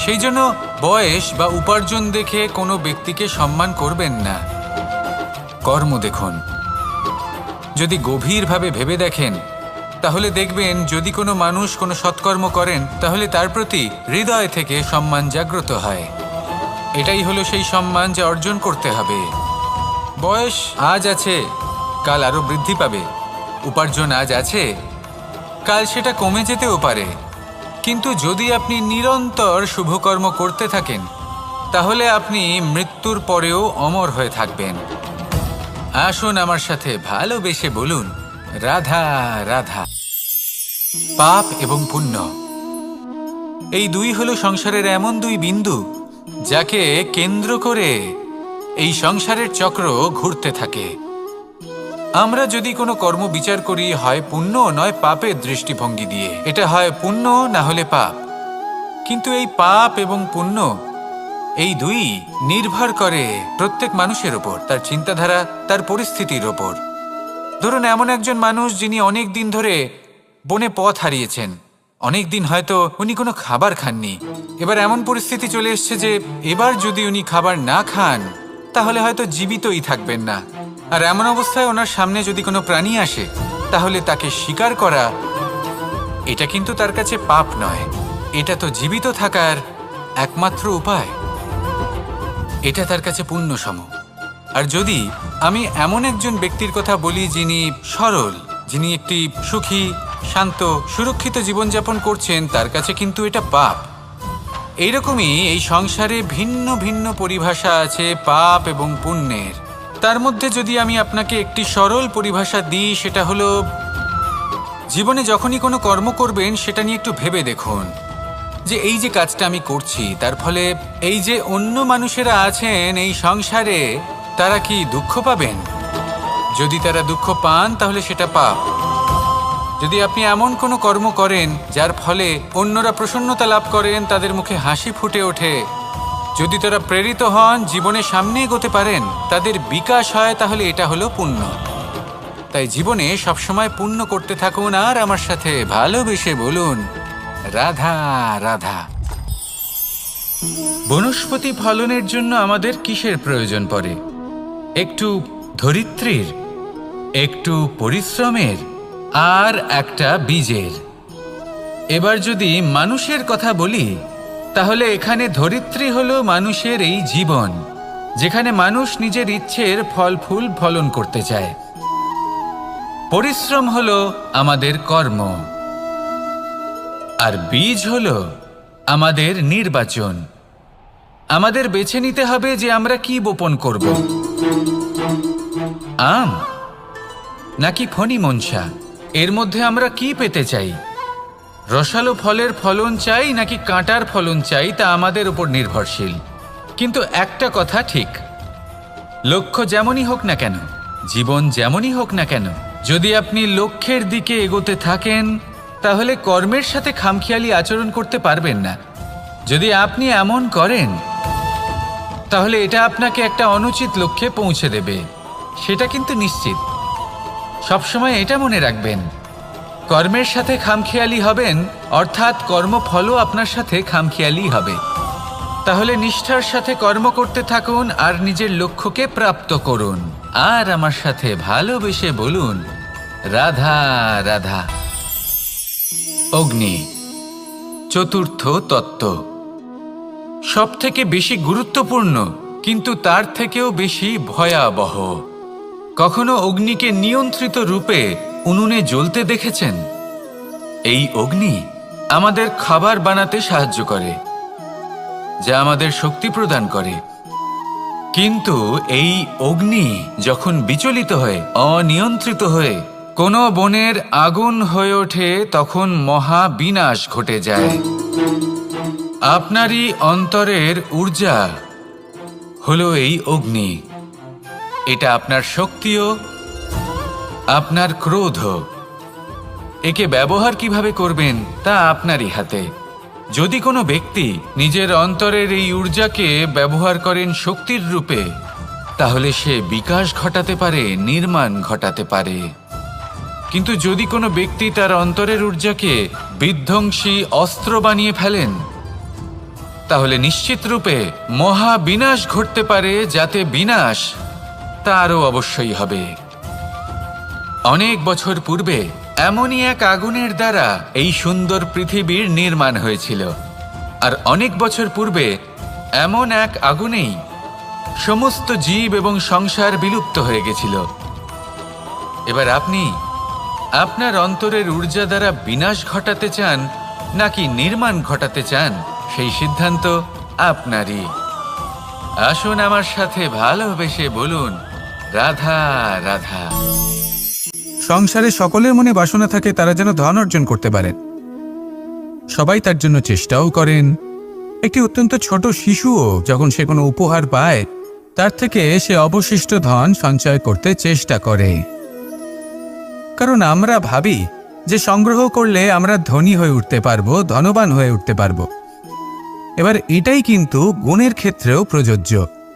সেই জন্য বয়স বা উপার্জন দেখে কোনো ব্যক্তিকে সম্মান করবেন না। কর্ম দেখুন। যদি গভীরভাবে ভেবে দেখেন তাহলে দেখবেন যদি কোনো মানুষ কোনো সৎকর্ম করেন তাহলে তার প্রতি হৃদয় থেকে সম্মান জাগ্রত হয়। এটাই হলো সেই সম্মান যা অর্জন করতে হবে। বয়স আজ আছে, কাল আরো বৃদ্ধি পাবে। উপার্জন আজ আছে, কাল সেটা কমে যেতেও পারে। কিন্তু যদি আপনি নিরন্তর শুভকর্ম করতে থাকেন তাহলে আপনি মৃত্যুর পরেও অমর হয়ে থাকবেন। আসুন আমার সাথে ভালোবেসে বলুন, রাধা রাধা। পাপ এবং পুণ্য, এই দুই হলো সংসারের এমন দুই বিন্দু যাকে কেন্দ্র করে এই সংসারের চক্র ঘুরতে থাকে। আমরা যদি কোনো কর্ম বিচার করি হয় পুণ্য নয় পাপের দৃষ্টিভঙ্গি দিয়ে, এটা হয় পুণ্য না হলে পাপ। কিন্তু এই পাপ এবং পুণ্য এই দুই নির্ভর করে প্রত্যেক মানুষের ওপর, তার চিন্তাধারা, তার পরিস্থিতির ওপর। ধরুন এমন একজন মানুষ যিনি অনেক দিন ধরে বনে পথ হারিয়েছেন, অনেক দিন হয়তো উনি কোনো খাবার খাননি। এবার এমন পরিস্থিতি চলে এসছে যে এবার যদি উনি খাবার না খান তাহলে হয়তো জীবিতই থাকবেন না। আর এমন অবস্থায় ওনার সামনে যদি কোনো প্রাণী আসে তাহলে তাকে শিকার করা এটা কিন্তু তার কাছে পাপ নয়, এটা তো জীবিত থাকার একমাত্র উপায়। এটা তার কাছে পুণ্য সম। আর যদি আমি এমন একজন ব্যক্তির কথা বলি যিনি সরল, যিনি একটি সুখী, শান্ত, সুরক্ষিত জীবনযাপন করছেন, তার কাছে কিন্তু এটা পাপ। এইরকমই এই সংসারে ভিন্ন ভিন্ন পরিভাষা আছে পাপ এবং পুণ্যের। তার মধ্যে যদি আমি আপনাকে একটি সরল পরিভাষা দিই সেটা হলো, জীবনে যখনই কোনো কর্ম করবেন সেটা নিয়ে একটু ভেবে দেখুন যে এই যে কাজটা আমি করছি তার ফলে এই যে অন্য মানুষেরা আছেন এই সংসারে তারা কি দুঃখ পাবেন? যদি তারা দুঃখ পান তাহলে সেটা পাপ। যদি আপনি এমন কোনো কর্ম করেন যার ফলে অন্যরা প্রসন্নতা লাভ করেন, তাদের মুখে হাসি ফুটে ওঠে, যদি তারা প্রেরিত হন, জীবনে সামনে এগোতে পারেন, তাদের বিকাশ হয়, তাহলে এটা হলো পুণ্য। তাই জীবনে সবসময় পুণ্য করতে থাকুন আর আমার সাথে ভালোবেসে বলুন, রাধা রাধা। বনস্পতি ফলনের জন্য আমাদের কিসের প্রয়োজন পড়ে? একটু ধরিত্রীর, একটু পরিশ্রমের আর একটা বীজের। এবার যদি মানুষের কথা বলি তাহলে এখানে ধরিত্রী হলো মানুষের এই জীবন, যেখানে মানুষ নিজের ইচ্ছের ফল ফুল ফলন করতে চায়। পরিশ্রম হলো আমাদের কর্ম, আর বীজ হলো আমাদের নির্বাচন। আমাদের বেছে নিতে হবে যে আমরা কি বপন করব, আম নাকি ফণি মনসা, এর মধ্যে আমরা কি পেতে চাই, রসালো ফলের ফলন চাই নাকি কাঁটার ফলন চাই তা আমাদের উপর নির্ভরশীল। কিন্তু একটা কথা ঠিক, লক্ষ্য যেমনই হোক না কেন, জীবন যেমনই হোক না কেন, যদি আপনি লক্ষ্যের দিকে এগোতে থাকেন তাহলে কর্মের সাথে খামখেয়ালি আচরণ করতে পারবেন না। যদি আপনি এমন করেন তাহলে এটা আপনাকে একটা অনুচিত লক্ষ্যে পৌঁছে দেবে, সেটা কিন্তু নিশ্চিত। সবসময় এটা মনে রাখবেন, কর্মের সাথে খামখেয়ালি হবেন অর্থাৎ কর্মফলও আপনার সাথে খামখেয়ালি হবে। তাহলে নিষ্ঠার সাথে কর্ম করতে থাকুন আর নিজের লক্ষ্যকে প্রাপ্ত করুন। আর আমার সাথে ভালোবেসে বলুন, রাধা রাধা। অগ্নি, চতুর্থ তত্ত্ব, সব থেকে বেশি গুরুত্বপূর্ণ কিন্তু তার থেকেও বেশি ভয়াবহ। কখনো অগ্নিকে নিয়ন্ত্রিত রূপে উনুনে জ্বলতে দেখেছেন? এই অগ্নি আমাদের খাবার বানাতে সাহায্য করে, যা আমাদের শক্তি প্রদান করে। কিন্তু এই অগ্নি যখন বিচলিত হয়ে, অনিয়ন্ত্রিত হয়ে কোনো বনের আগুন হয়ে ওঠে, তখন মহা বিনাশ ঘটে যায়। আপনারই অন্তরের ঊর্জা হলো এই অগ্নি। এটা আপনার শক্তিও, আপনার ক্রোধ। একে ব্যবহার কিভাবে করবেন তা আপনারই হাতে। যদি কোনো ব্যক্তি নিজের অন্তরের এই ঊর্জাকে ব্যবহার করেন শক্তির রূপে, তাহলে সে বিকাশ ঘটাতে পারে, নির্মাণ ঘটাতে পারে। কিন্তু যদি কোনো ব্যক্তি তার অন্তরের ঊর্জাকে বিধ্বংসী অস্ত্র বানিয়ে ফেলেন, তাহলে নিশ্চিত রূপে মহা বিনাশ ঘটতে পারে, যাতে বিনাশ তারও অবশ্যই হবে। অনেক বছর পূর্বে এমনই এক আগুনের দ্বারা এই সুন্দর পৃথিবীর নির্মাণ হয়েছিল। আর অনেক বছর পূর্বে এমন এক আগুনেই সমস্ত জীব এবং সংসার বিলুপ্ত হয়ে গেছিল। এবার আপনি আপনার অন্তরের ঊর্জা দ্বারা বিনাশ ঘটাতে চান নাকি নির্মাণ ঘটাতে চান, সেই সিদ্ধান্ত আপনারই। আসুন আমার সাথে ভালোবেসে বলুন, রাধা রাধা। সংসারে সকলের মনে বাসনা থাকে তারা যেন ধন অর্জন করতে পারেন। সবাই তার জন্য চেষ্টাও করেন। একটি অত্যন্ত ছোট শিশুও যখন সে কোনো উপহার পায়, তার থেকে সে অবশিষ্ট ধন সঞ্চয় করতে চেষ্টা করে। কারণ আমরা ভাবি যে সংগ্রহ করলে আমরা ধনী হয়ে উঠতে পারবো, ধনবান হয়ে উঠতে পারবো। এবার এটাই কিন্তু গুণের ক্ষেত্রেও প্রযোজ্য।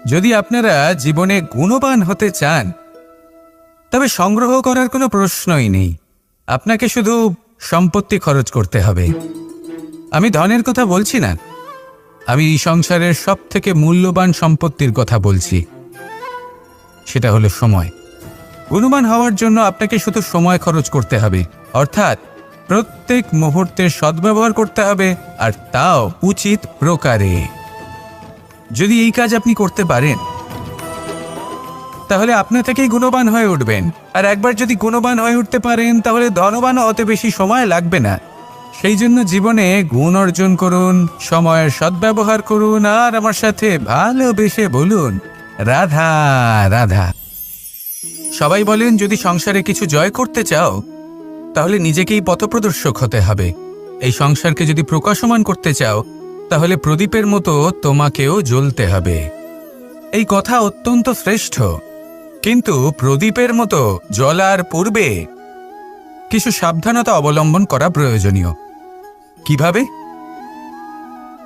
যদি আপনারা জীবনে গুণবান হতে চান, তবে সংগ্রহ করার কোনো প্রশ্নই নেই। আপনাকে শুধু সম্পত্তি খরচ করতে হবে। আমি ধনের কথা বলছি না, আমি এই সংসারের সব থেকে মূল্যবান সম্পত্তির কথা বলছি, সেটা হলো সময়। গুণবান হওয়ার জন্য আপনাকে শুধু সময় খরচ করতে হবে, অর্থাৎ প্রত্যেক মুহূর্তের সদ্ব্যবহার করতে হবে, আর তাও উচিত প্রকারে। যদি এই কাজ আপনি করতে পারেন, তাহলে আপনা থেকেই গুণবান হয়ে উঠবেন। আর একবার যদি গুণবান হয়ে উঠতে পারেন, তাহলে ধনবানও অত বেশি সময় লাগবে না। সেই জন্য জীবনে গুণ অর্জন করুন, সময়ের সদ্ব্যবহার করুন, আর আমার সাথে ভালোবেসে বলুন, রাধা রাধা। সবাই বলেন, যদি সংসারে কিছু জয় করতে চাও, তাহলে নিজেকেই পথপ্রদর্শক হতে হবে। এই সংসারকে যদি প্রকাশমান করতে চাও, তাহলে প্রদীপের মতো তোমাকেও জ্বলতে হবে। এই কথা অত্যন্ত শ্রেষ্ঠ, কিন্তু প্রদীপের মতো জ্বলার পূর্বে কিছু সাবধানতা অবলম্বন করা প্রয়োজনীয়। কিভাবে?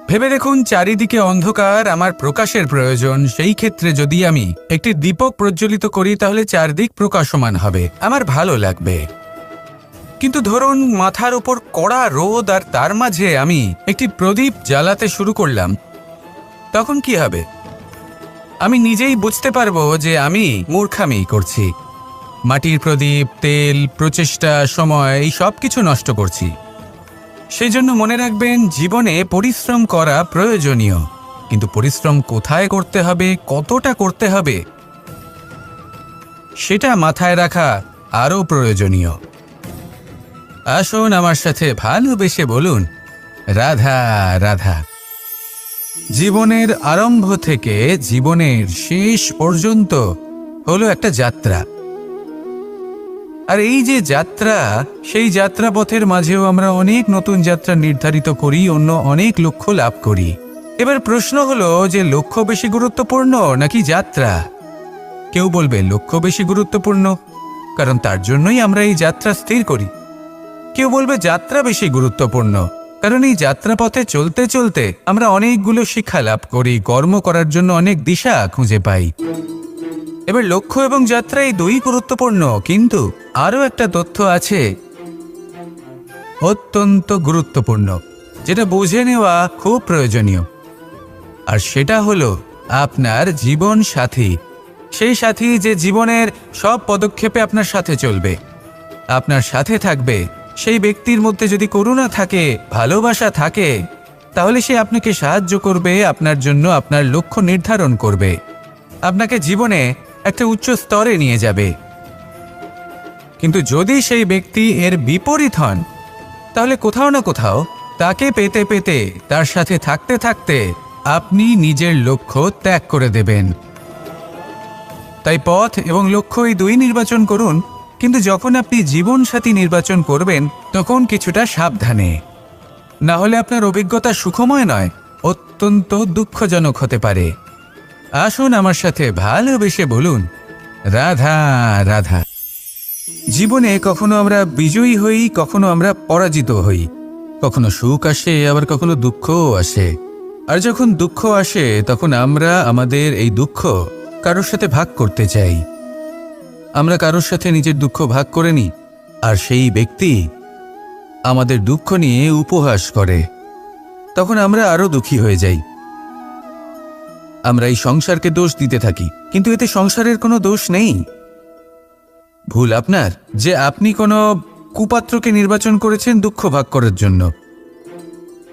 ভেবে দেখুন, চারিদিকে অন্ধকার, আমার প্রকাশের প্রয়োজন। সেই ক্ষেত্রে যদি আমি একটি দীপক প্রজ্বলিত করি, তাহলে চারদিক প্রকাশমান হবে, আমার ভালো লাগবে। কিন্তু ধরুন মাথার উপর কড়া রোদ, আর তার মাঝে আমি একটি প্রদীপ জ্বালাতে শুরু করলাম, তখন কি হবে? আমি নিজেই বুঝতে পারবো যে আমি মূর্খামি করছি। মাটির প্রদীপ, তেল, প্রচেষ্টা, সময়, এই সব কিছু নষ্ট করছি। সেই জন্য মনে রাখবেন, জীবনে পরিশ্রম করা প্রয়োজনীয়, কিন্তু পরিশ্রম কোথায় করতে হবে, কতটা করতে হবে, সেটা মাথায় রাখা আরও প্রয়োজনীয়। আসুন আমার সাথে ভালোবেসে বলুন, রাধা রাধা। জীবনের আরম্ভ থেকে জীবনের শেষ পর্যন্ত হলো একটা যাত্রা। আর এই যে যাত্রা, সেই যাত্রা পথের মাঝেও আমরা অনেক নতুন যাত্রা নির্ধারিত করি, অন্য অনেক লক্ষ্য লাভ করি। এবার প্রশ্ন হলো যে লক্ষ্য বেশি গুরুত্বপূর্ণ নাকি যাত্রা? কেউ বলবে লক্ষ্য বেশি গুরুত্বপূর্ণ, কারণ তার জন্যই আমরা এই যাত্রা স্থির করি। কেউ বলবে যাত্রা বেশি গুরুত্বপূর্ণ, কারণ এই যাত্রাপথে চলতে চলতে আমরা অনেকগুলো শিক্ষা লাভ করি, কর্ম করার জন্য অনেক দিশা খুঁজে পাই। এবার লক্ষ্য এবং যাত্রা এই দুই গুরুত্বপূর্ণ, কিন্তু আরও একটা তথ্য আছে অত্যন্ত গুরুত্বপূর্ণ, যেটা বুঝে নেওয়া খুব প্রয়োজনীয়। আর সেটা হলো আপনার জীবন সাথী। সেই সাথী যে জীবনের সব পদক্ষেপে আপনার সাথে চলবে, আপনার সাথে থাকবে। সেই ব্যক্তির মধ্যে যদি করুণা থাকে, ভালোবাসা থাকে, তাহলে সে আপনাকে সাহায্য করবে, আপনার জন্য আপনার লক্ষ্য নির্ধারণ করবে, আপনাকে জীবনে একটা উচ্চ স্তরে নিয়ে যাবে। কিন্তু যদি সেই ব্যক্তি এর বিপরীত হন, তাহলে কোথাও না কোথাও তাকে পেতে পেতে, তার সাথে থাকতে থাকতে আপনি নিজের লক্ষ্য ত্যাগ করে দেবেন। তাই পথ এবং লক্ষ্য এই দুই নির্বাচন করুন, কিন্তু যখন আপনি জীবনসাথী নির্বাচন করবেন তখন কিছুটা সাবধানে, না হলে আপনার অভিজ্ঞতা সুখময় নয়, অত্যন্ত দুঃখজনক হতে পারে। আসুন আমার সাথে ভালোবেসে বলুন, রাধা রাধা। জীবনে কখনো আমরা বিজয়ী হই, কখনো আমরা পরাজিত হই, কখনো সুখ আসে, আবার কখনো দুঃখও আসে। আর যখন দুঃখ আসে তখন আমরা আমাদের এই দুঃখ কারোর সাথে ভাগ করতে চাই। আমরা কারোর সাথে নিজের দুঃখ ভাগ করে নিই, আর সেই ব্যক্তি আমাদের দুঃখ নিয়ে উপহাস করে। তখন আমরা আরো দুঃখী হয়ে যাই। আমরা এই সংসারকে দোষ দিতে থাকি, কিন্তু এতে সংসারের কোনো দোষ নেই। ভুল আপনার যে আপনি কোনো কুপাত্রকে নির্বাচন করেছেন দুঃখ ভাগ করার জন্য।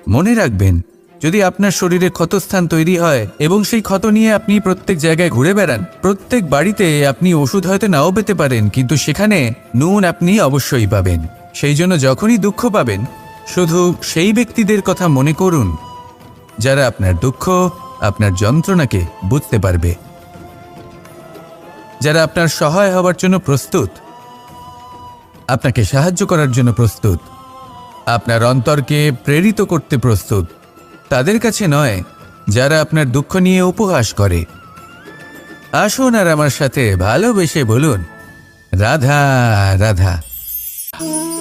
মনে রাখবেন, যদি আপনার শরীরে ক্ষতস্থান তৈরি হয় এবং সেই ক্ষত নিয়ে আপনি প্রত্যেক জায়গায় ঘুরে বেড়ান, প্রত্যেক বাড়িতে আপনি ওষুধ হয়তো নাও পেতে পারেন, কিন্তু সেখানে নুন আপনি অবশ্যই পাবেন। সেই জন্য যখনই দুঃখ পাবেন, শুধু সেই ব্যক্তিদের কথা মনে করুন যারা আপনার দুঃখ, আপনার যন্ত্রণাকে বুঝতে পারবে, যারা আপনার সহায় হবার জন্য প্রস্তুত, আপনাকে সাহায্য করার জন্য প্রস্তুত, আপনার অন্তরকে প্রেরিত করতে প্রস্তুত। তাদের কাছে নয় যারা আপনার দুঃখ নিয়ে উপহাস করে। আসুন আর আমার সাথে ভালোবেসে বলুন, রাধা রাধা।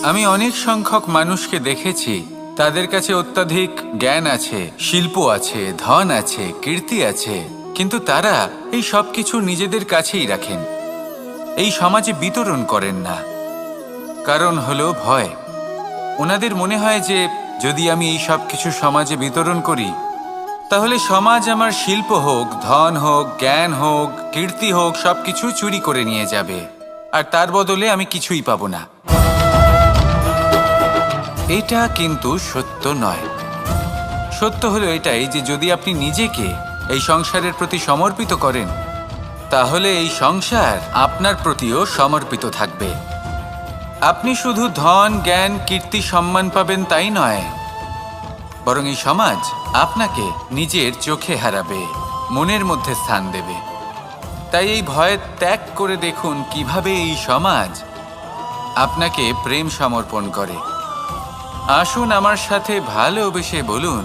আমি অনেক সংখ্যক মানুষকে দেখেছি, তাদের কাছে অত্যাধিক জ্ঞান আছে, শিল্প আছে, ধন আছে, কীর্তি আছে, কিন্তু তারা এই সব কিছু নিজেদের কাছেই রাখেন, এই সমাজে বিতরণ করেন না। কারণ হলো ভয়। ওনাদের মনে হয় যে যদি আমি এই সব কিছু সমাজে বিতরণ করি, তাহলে সমাজ আমার শিল্প হোক, ধন হোক, জ্ঞান হোক, কীর্তি হোক, সবকিছু চুরি করে নিয়ে যাবে, আর তার বদলে আমি কিছুই পাবো না। এটা কিন্তু সত্য নয়। সত্য হলো এটাই যে যদি আপনি নিজেকে এই সংসারের প্রতি সমর্পিত করেন, তাহলে এই সংসার আপনার প্রতিও সমর্পিত থাকবে। আপনি শুধু ধন, জ্ঞান, কীর্তি, সম্মান পাবেন তাই নয়, বরং এই সমাজ আপনাকে নিজের চোখে হারাবে, মনের মধ্যে স্থান দেবে। তাই এই ভয় ত্যাগ করে দেখুন কিভাবে এই সমাজ আপনাকে প্রেম সমর্পণ করে। আসুন আমার সাথে ভালোবেসে বলুন,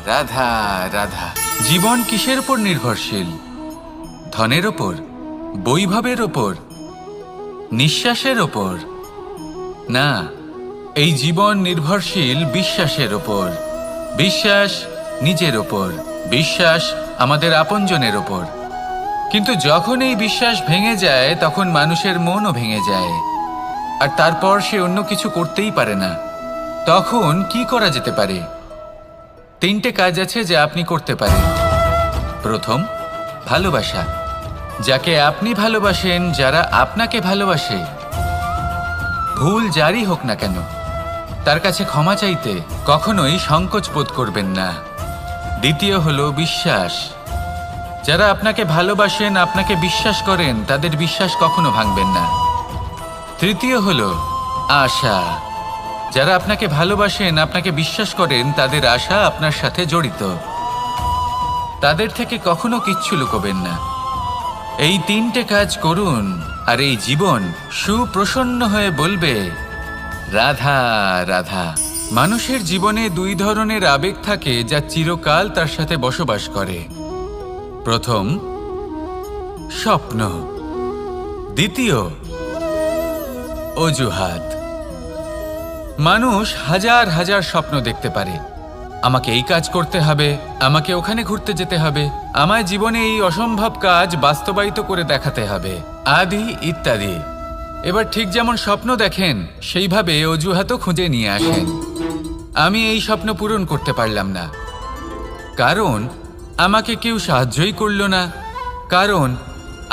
রাধা রাধা। জীবন কিসের উপর নির্ভরশীল? ধনের ওপর, বৈভবের ওপর, নিঃশ্বাসের ওপর? না, এই জীবন নির্ভরশীল বিশ্বাসের ওপর। বিশ্বাস নিজের ওপর, বিশ্বাস আমাদের আপনজনের ওপর। কিন্তু যখন এই বিশ্বাস ভেঙে যায়, তখন মানুষের মনও ভেঙে যায়, আর তারপর সে অন্য কিছু করতেই পারে না। তখন কি করা যেতে পারে? 3টে কাজ আছে যা আপনি করতে পারেন। প্রথম, ভালোবাসা। যাকে আপনি ভালোবাসেন, যারা আপনাকে ভালোবাসে, ভুল যারই হোক না কেন, তার কাছে ক্ষমা চাইতে কখনোই সংকোচ বোধ করবেন না। দ্বিতীয় হলো বিশ্বাস। যারা আপনাকে ভালোবাসেন, আপনাকে বিশ্বাস করেন, তাদের বিশ্বাস কখনো ভাঙবেন না। তৃতীয় হলো আশা। যারা আপনাকে ভালোবাসেন, আপনাকে বিশ্বাস করেন, তাদের আশা আপনার সাথে জড়িত। তাদের থেকে কখনো কিচ্ছু লুকোবেন না। এই 3টে কাজ করুন, আর এই জীবন সুপ্রসন্ন হয়ে বলবে, রাধা রাধা। মানুষের জীবনে দুই ধরনের আবেগ থাকে যা চিরকাল তার সাথে বসবাস করে। প্রথম, স্বপ্ন। দ্বিতীয়, অজুহাত। মানুষ হাজার হাজার স্বপ্ন দেখতে পারে। আমাকে এই কাজ করতে হবে, আমাকে ওখানে ঘুরতে যেতে হবে, আমায় জীবনে এই অসম্ভব কাজ বাস্তবায়িত করে দেখাতে হবে, আদি ইত্যাদি। এবার ঠিক যেমন স্বপ্ন দেখেন সেইভাবে অজুহাতও খুঁজে নিয়ে আসেন। আমি এই স্বপ্ন পূরণ করতে পারলাম না, কারণ আমাকে কেউ সাহায্যই করলো না, কারণ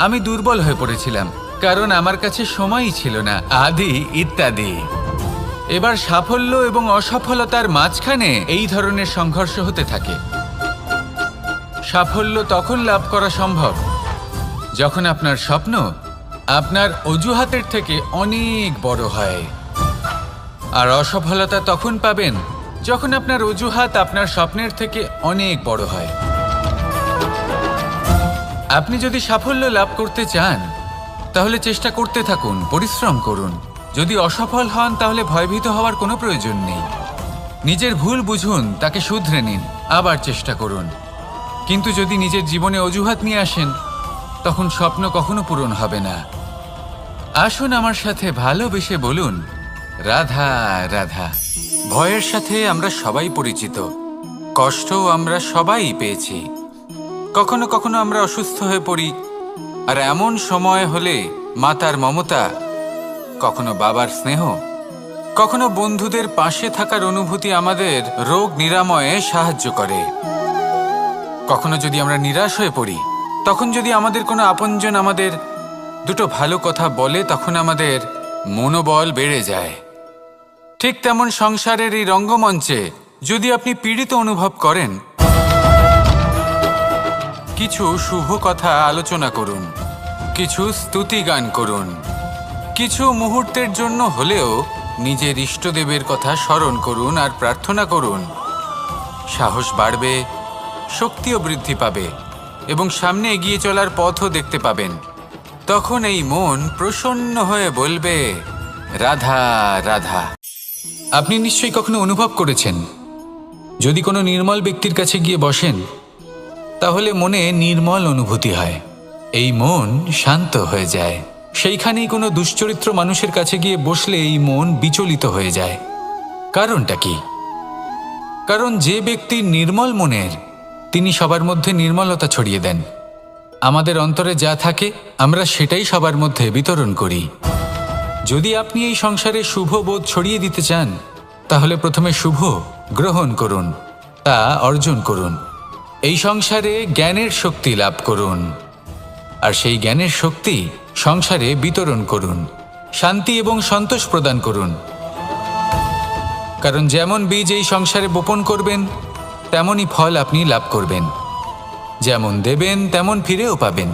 আমি দুর্বল হয়ে পড়েছিলাম, কারণ আমার কাছে সময়ই ছিল না, আদি ইত্যাদি। এবার সাফল্য এবং অসফলতার মাঝখানে এই ধরনের সংঘর্ষ হতে থাকে। সাফল্য তখন লাভ করা সম্ভব যখন আপনার স্বপ্ন আপনার অজুহাতের থেকে অনেক বড় হয়, আর অসফলতা তখন পাবেন যখন আপনার অজুহাত আপনার স্বপ্নের থেকে অনেক বড় হয়। আপনি যদি সাফল্য লাভ করতে চান তাহলে চেষ্টা করতে থাকুন, পরিশ্রম করুন। যদি অসফল হন তাহলে ভয়ভীত হওয়ার কোনো প্রয়োজন নেই। নিজের ভুল বুঝুন, তাকে শুধরে নিন, আবার চেষ্টা করুন। কিন্তু যদি নিজের জীবনে অজুহাত নিয়ে আসেন তখন স্বপ্ন কখনো পূরণ হবে না। আসুন আমার সাথে ভালোবেসে বলুন, রাধা রাধা। ভয়ের সাথে আমরা সবাই পরিচিত, কষ্টও আমরা সবাই পেয়েছি। কখনো কখনো আমরা অসুস্থ হয়ে পড়ি, আর এমন সময় হলে মাতার মমতা, কখনো বাবার স্নেহ, কখনো বন্ধুদের পাশে থাকার অনুভূতি আমাদের রোগ নিরাময়ে সাহায্য করে। কখনো যদি আমরা নিরাশ হয়ে পড়ি, তখন যদি আমাদের কোনো আপনজন আমাদের দুটো ভালো কথা বলে, তখন আমাদের মনোবল বেড়ে যায়। ঠিক তেমন সংসারের এই রঙ্গমঞ্চে যদি আপনি পীড়িত অনুভব করেন, কিছু শুভ কথা আলোচনা করুন, কিছু স্তুতি গান করুন, কিছু মুহূর্তের জন্য হলেও নিজের ইষ্টদেবের কথা স্মরণ করুন আর প্রার্থনা করুন। সাহস বাড়বে, শক্তিও বৃদ্ধি পাবে এবং সামনে এগিয়ে চলার পথও দেখতে পাবেন। তখন এই মন প্রসন্ন হয়ে বলবে, রাধা রাধা। আপনি নিশ্চয়ই কখনো অনুভব করেছেন, যদি কোনো নির্মল ব্যক্তির কাছে গিয়ে বসেন তাহলে মনে নির্মল অনুভূতি হয়, এই মন শান্ত হয়ে যায়। সেইখানেই কোনো দুশ্চরিত্র মানুষের কাছে গিয়ে বসলে এই মন বিচলিত হয়ে যায়। কারণটা কি? কারণ যে ব্যক্তি নির্মল মনের, তিনি সবার মধ্যে নির্মলতা ছড়িয়ে দেন। আমাদের অন্তরে যা থাকে আমরা সেটাই সবার মধ্যে বিতরণ করি। যদি আপনি এই সংসারে শুভ বোধ ছড়িয়ে দিতে চান তাহলে প্রথমে শুভ গ্রহণ করুন, তা অর্জন করুন। এই সংসারে জ্ঞানের শক্তি লাভ করুন, আর সেই জ্ঞানের শক্তি সংসারে বিতরণ করুন। শান্তি এবং সন্তোষ প্রদান করুন, কারণ যেমন বীজ এই সংসারে বপন করবেন তেমনই ফল আপনি লাভ করবেন। যেমন দেবেন তেমন ফিরেও পাবেন।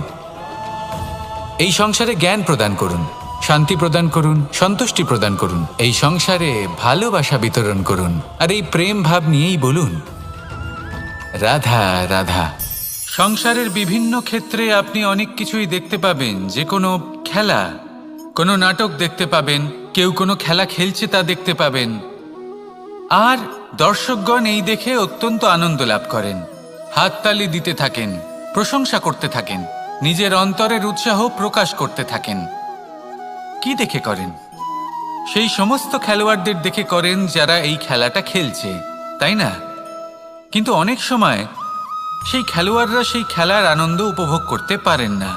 এই সংসারে জ্ঞান প্রদান করুন, শান্তি প্রদান করুন, সন্তুষ্টি প্রদান করুন। এই সংসারে ভালোবাসা বিতরণ করুন, আর এই প্রেম ভাব নিয়েই বলুন, রাধা রাধা। সংসারের বিভিন্ন ক্ষেত্রে আপনি অনেক কিছুই দেখতে পাবেন। যে কোনো খেলা, কোনো নাটক দেখতে পাবেন, কেউ কোনো খেলা খেলছে তা দেখতে পাবেন, আর দর্শকগণ এই দেখে অত্যন্ত আনন্দ লাভ করেন, হাততালি দিতে থাকেন, প্রশংসা করতে থাকেন, নিজের অন্তরের উৎসাহ প্রকাশ করতে থাকেন। কি দেখে করেন? সেই সমস্ত খেলোয়াড়দের দেখে করেন যারা এই খেলাটা খেলছে, তাই না? কিন্তু অনেক সময় সেই খেলোয়াড়রা সেই খেলার আনন্দ উপভোগ করতে পারেন না,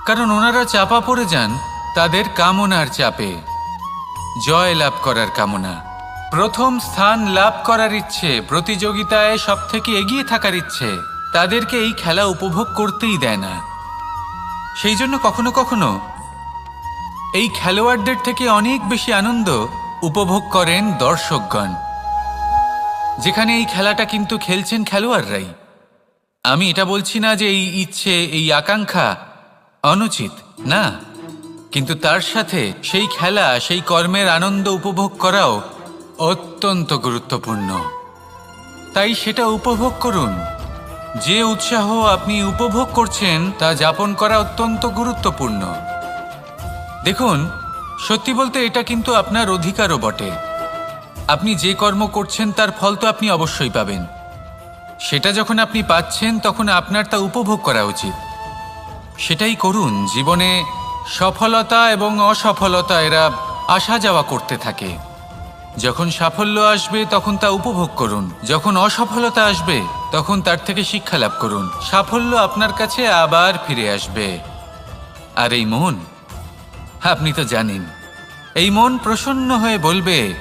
কারণ ওনারা চাপা পড়ে যান তাদের কামনার চাপে। জয় লাভ করার কামনা, প্রথম স্থান লাভ করার ইচ্ছে, প্রতিযোগিতায় সবথেকে এগিয়ে থাকার ইচ্ছে তাদেরকে এই খেলা উপভোগ করতেই দেয় না। সেই জন্য কখনো কখনো এই খেলোয়াড়দের থেকে অনেক বেশি আনন্দ উপভোগ করেন দর্শকগণ, যেখানে এই খেলাটা কিন্তু খেলছেন খেলোয়াড়রাই। আমি এটা বলছি না যে এই ইচ্ছে, এই আকাঙ্ক্ষা অনুচিত না, কিন্তু তার সাথে সেই খেলা, সেই কর্মের আনন্দ উপভোগ করাও অত্যন্ত গুরুত্বপূর্ণ। তাই সেটা উপভোগ করুন। যে উৎসাহ আপনি উপভোগ করছেন তা যাপন করা অত্যন্ত গুরুত্বপূর্ণ। দেখুন, সত্যি বলতে এটা কিন্তু আপনার অধিকারও বটে। আপনি যে কর্ম করছেন তার ফল তো আপনি অবশ্যই পাবেন। সেটা যখন আপনি পাচ্ছেন তখন আপনার তা উপভোগ করা উচিত। সেটাই করুন। জীবনে সফলতা এবং অসফলতা এরা আসা যাওয়া করতে থাকে। যখন সাফল্য আসবে তখন তা উপভোগ করুন, যখন অসফলতা আসবে তখন তার থেকে শিক্ষা লাভ করুন। সাফল্য আপনার কাছে আবার ফিরে আসবে। আর এই মন, আপনি তো জানেন, এই মন প্রসন্ন হয়ে বলবে,